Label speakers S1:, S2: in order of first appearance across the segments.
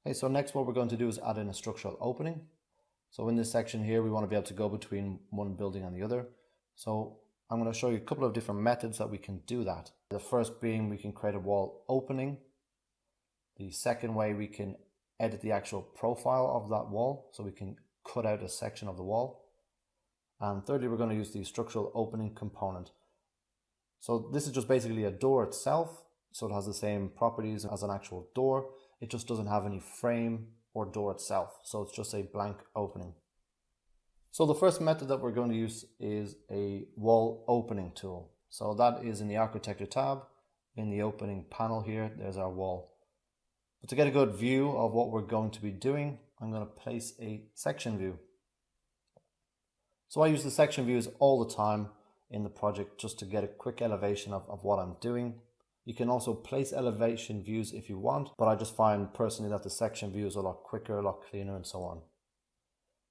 S1: Okay, so next what we're going to do is add in a structural opening. So in this section here, we want to be able to go between one building and the other. So I'm going to show you a couple of different methods that we can do that. The first being we can create a wall opening. The second way, we can edit the actual profile of that wall, so we can cut out a section of the wall. And thirdly, we're going to use the structural opening component. So this is just basically a door itself, so it has the same properties as an actual door. It just doesn't have any frame or door itself, so it's just a blank opening. So the first method that we're going to use is a wall opening tool. So that is in the architecture tab. In the opening panel here, there's our wall. But to get a good view of what we're going to be doing, I'm going to place a section view. So I use the section views all the time in the project just to get a quick elevation of what I'm doing. You can also place elevation views if you want, but I just find personally that the section view is a lot quicker, a lot cleaner, and so on.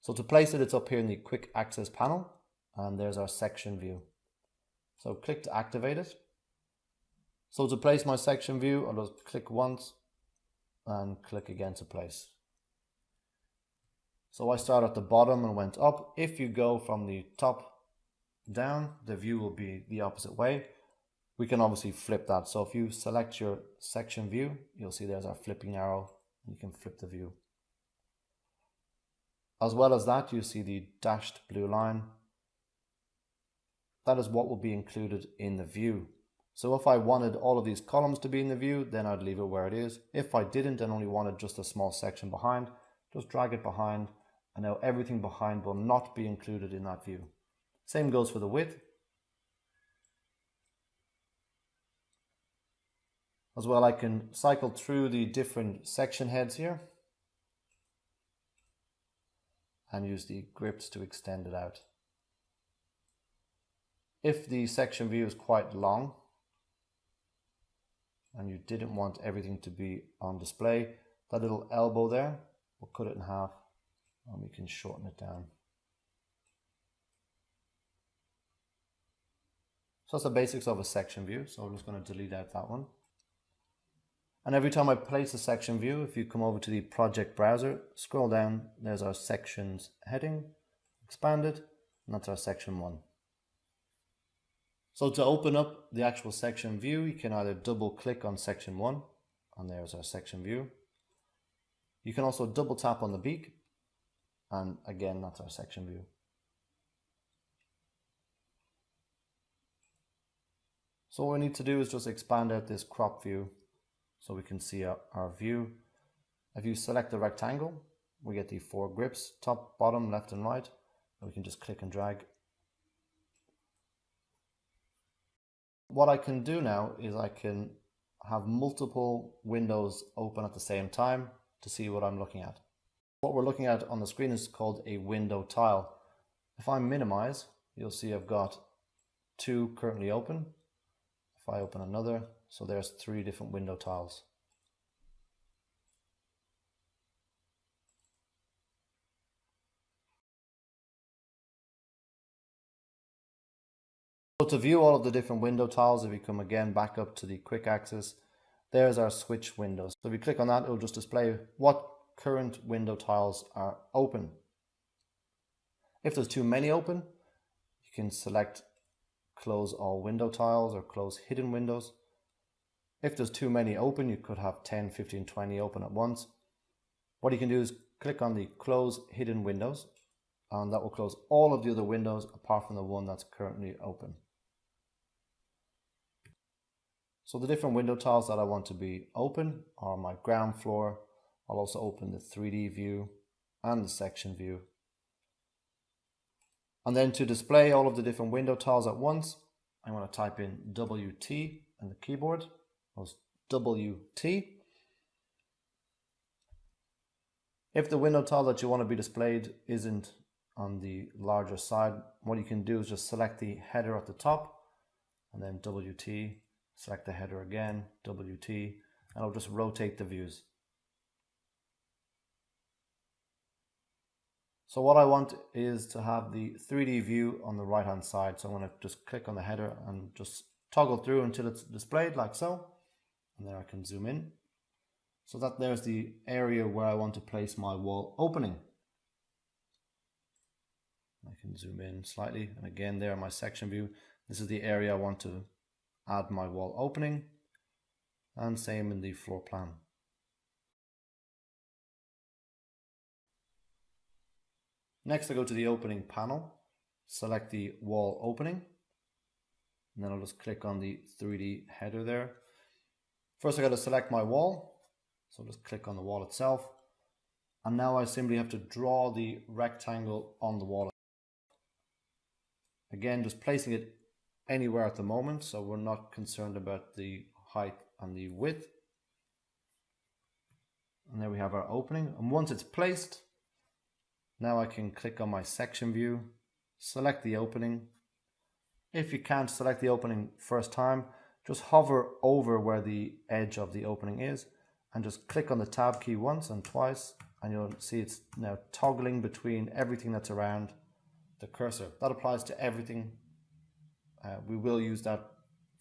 S1: So to place it, it's up here in the quick access panel, and there's our section view. So click to activate it. So to place my section view, I'll just click once and click again to place. So I start at the bottom and went up. If you go from the top down, the view will be the opposite way. We can obviously flip that. So if you select your section view, you'll see there's our flipping arrow. You can flip the view. As well as that, you see the dashed blue line. That is what will be included in the view. So if I wanted all of these columns to be in the view, then I'd leave it where it is. If I didn't and only wanted just a small section behind, just drag it behind, and now everything behind will not be included in that view. Same goes for the width. As well, I can cycle through the different section heads here and use the grips to extend it out. If the section view is quite long and you didn't want everything to be on display, that little elbow there, we'll cut it in half and we can shorten it down. So that's the basics of a section view. So I'm just going to delete out that one. And every time I place a section view, if you come over to the project browser, scroll down, there's our sections heading, expand it, and that's our section 1. So to open up the actual section view, you can either double click on section 1, and there's our section view. You can also double tap on the beak, and again, that's our section view. So what we need to do is just expand out this crop view so we can see our view. If you select the rectangle, we get the 4 grips, top, bottom, left and right, and we can just click and drag. What I can do now is I can have multiple windows open at the same time to see what I'm looking at. What we're looking at on the screen is called a window tile. If I minimize, you'll see I've got 2 currently open. If I open another, so there's 3 different window tiles. So to view all of the different window tiles, if we come again back up to the quick axis, there's our switch windows. So if you click on that, it will just display what current window tiles are open. If there's too many open, you can select close all window tiles or close hidden windows. If there's too many open, you could have 10, 15, 20 open at once. What you can do is click on the close hidden windows, and that will close all of the other windows apart from the one that's currently open. So the different window tiles that I want to be open are my ground floor. I'll also open the 3D view and the section view. And then to display all of the different window tiles at once, I'm going to type in WT in the keyboard. That's WT. If the window tile that you want to be displayed isn't on the larger side, what you can do is just select the header at the top and then WT, select the header again, WT, and I'll just rotate the views. So what I want is to have the 3D view on the right hand side. So I'm going to just click on the header and just toggle through until it's displayed like so. And then I can zoom in. So that there's the area where I want to place my wall opening. I can zoom in slightly, and again there my section view. This is the area I want to add my wall opening, and same in the floor plan. Next I go to the opening panel, select the wall opening, and then I'll just click on the 3D header there. First I got to select my wall, so I'll just click on the wall itself, and now I simply have to draw the rectangle on the wall. Again, just placing it anywhere at the moment, so we're not concerned about the height and the width. And there we have our opening, and once it's placed, now I can click on my section view, select the opening. If you can't select the opening first time, just hover over where the edge of the opening is and just click on the tab key once and twice, and you'll see it's now toggling between everything that's around the cursor. That applies to everything. We will use that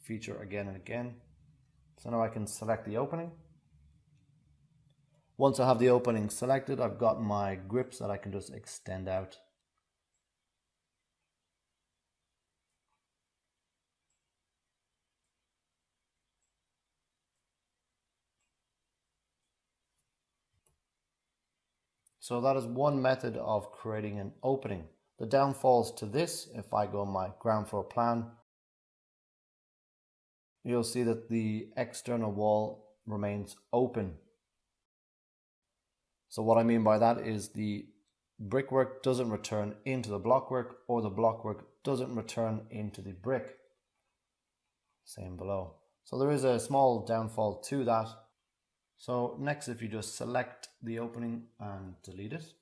S1: feature again and again. So now I can select the opening. Once I have the opening selected, I've got my grips that I can just extend out. So that is one method of creating an opening. The downfalls to this, if I go on my ground floor plan, you'll see that the external wall remains open. So what I mean by that is the brickwork doesn't return into the blockwork, or the blockwork doesn't return into the brick. Same below. So there is a small downfall to that. So next, if you just select the opening and delete it,